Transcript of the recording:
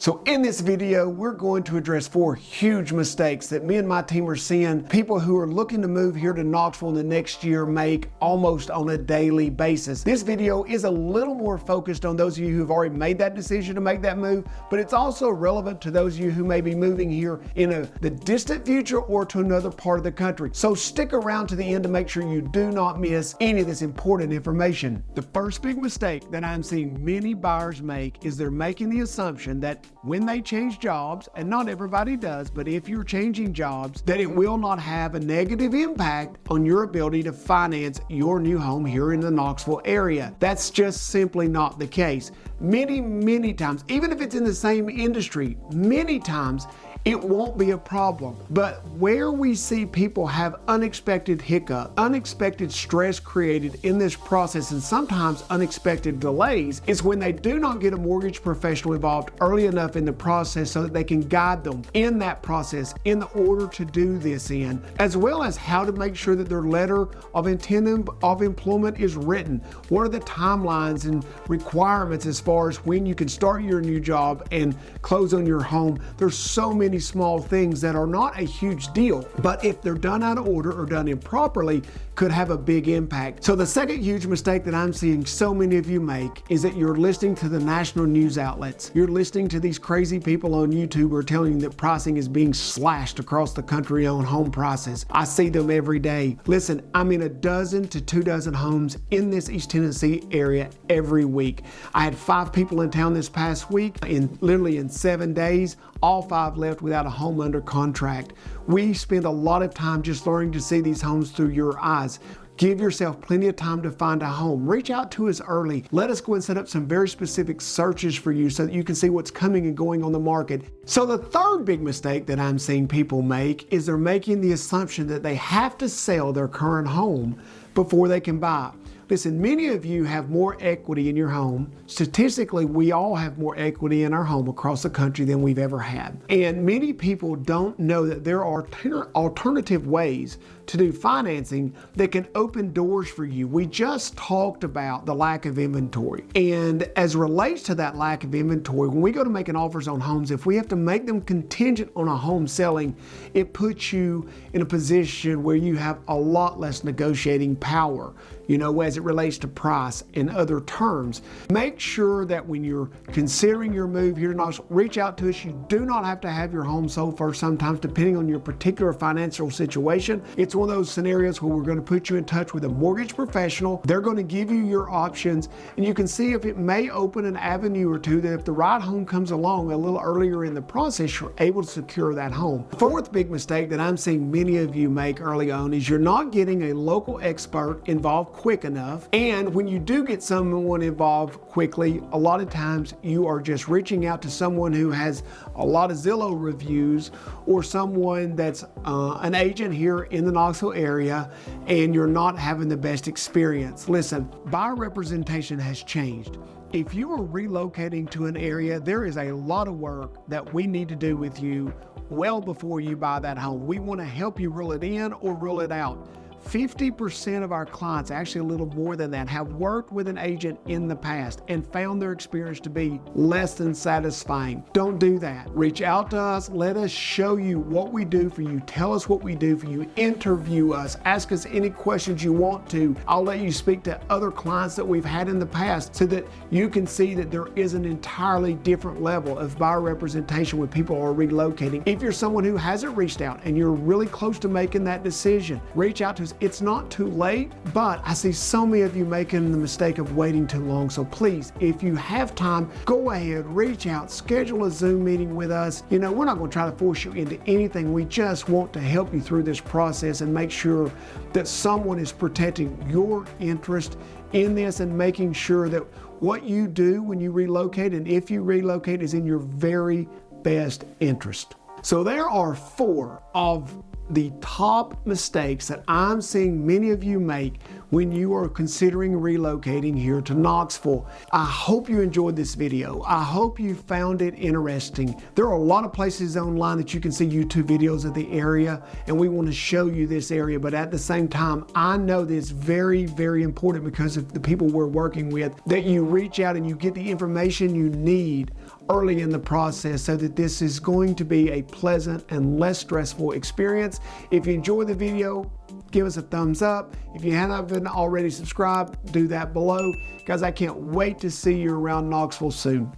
So in this video, we're going to address 4 huge mistakes that me and my team are seeing people who are looking to move here to Knoxville in the next year make almost on a daily basis. This video is a little more focused on those of you who've already made that decision to make that move, but it's also relevant to those of you who may be moving here in the distant future or to another part of the country. So stick around to the end to make sure you do not miss any of this important information. The first big mistake that I'm seeing many buyers make is they're making the assumption that when they change jobs, and not everybody does, but if you're changing jobs, that it will not have a negative impact on your ability to finance your new home here in the Knoxville area. That's just simply not the case. Many times, even if it's in the same industry, many times it won't be a problem. But where we see people have unexpected hiccup, unexpected stress created in this process, and sometimes unexpected delays, is when they do not get a mortgage professional involved early enough in the process so that they can guide them in that process in the order to do this in, as well as how to make sure that their letter of intent of employment is written. What are the timelines and requirements as far as when you can start your new job and close on your home? There's so many small things that are not a huge deal, but if they're done out of order or done improperly, could have a big impact. So the second huge mistake that I'm seeing so many of you make is that you're listening to the national news outlets. You're listening to these crazy people on YouTube who are telling you that pricing is being slashed across the country on home prices. I see them every day. Listen, I'm in 12 to 24 homes in this East Tennessee area every week. I had 5 people in town this past week, literally in 7 days, all 5 left without a home under contract. We spend a lot of time just learning to see these homes through your eyes. Give yourself plenty of time to find a home. Reach out to us early. Let us go and set up some very specific searches for you so that you can see what's coming and going on the market. So the third big mistake that I'm seeing people make is they're making the assumption that they have to sell their current home before they can buy. Listen, many of you have more equity in your home. Statistically, we all have more equity in our home across the country than we've ever had. And many people don't know that there are alternative ways to do financing that can open doors for you. We just talked about the lack of inventory. And as relates to that lack of inventory, when we go to making offers on homes, if we have to make them contingent on a home selling, it puts you in a position where you have a lot less negotiating power, as it relates to price and other terms. Make sure that when you're considering your move here to Knoxville, reach out to us. You do not have to have your home sold first sometimes, depending on your particular financial situation. It's one of those scenarios where we're going to put you in touch with a mortgage professional. They're going to give you your options, and you can see if it may open an avenue or two that if the right home comes along a little earlier in the process, you're able to secure that home. The fourth big mistake that I'm seeing many of you make early on is you're not getting a local expert involved quick enough. And when you do get someone involved quickly, a lot of times you are just reaching out to someone who has a lot of Zillow reviews or someone that's an agent here in the Knoxville area, and you're not having the best experience. Listen, buyer representation has changed. If you are relocating to an area, there is a lot of work that we need to do with you well before you buy that home. We want to help you rule it in or rule it out. 50% of our clients, actually a little more than that, have worked with an agent in the past and found their experience to be less than satisfying. Don't do that. Reach out to us. Let us show you what we do for you. Tell us what we do for you. Interview us. Ask us any questions you want to. I'll let you speak to other clients that we've had in the past so that you can see that there is an entirely different level of buyer representation when people are relocating. If you're someone who hasn't reached out and you're really close to making that decision, reach out to us. It's not too late, but I see so many of you making the mistake of waiting too long. So please, if you have time, go ahead, reach out, schedule a Zoom meeting with us. We're not going to try to force you into anything. We just want to help you through this process and make sure that someone is protecting your interest in this and making sure that what you do when you relocate and if you relocate is in your very best interest. So there are 4 of the top mistakes that I'm seeing many of you make when you are considering relocating here to Knoxville. I hope you enjoyed this video. I hope you found it interesting. There are a lot of places online that you can see YouTube videos of the area, and we want to show you this area, but at the same time, I know that it's very, very important because of the people we're working with, that you reach out and you get the information you need early in the process so that this is going to be a pleasant and less stressful experience. If you enjoyed the video, give us a thumbs up. If you haven't been already subscribed, do that below. Guys, I can't wait to see you around Knoxville soon.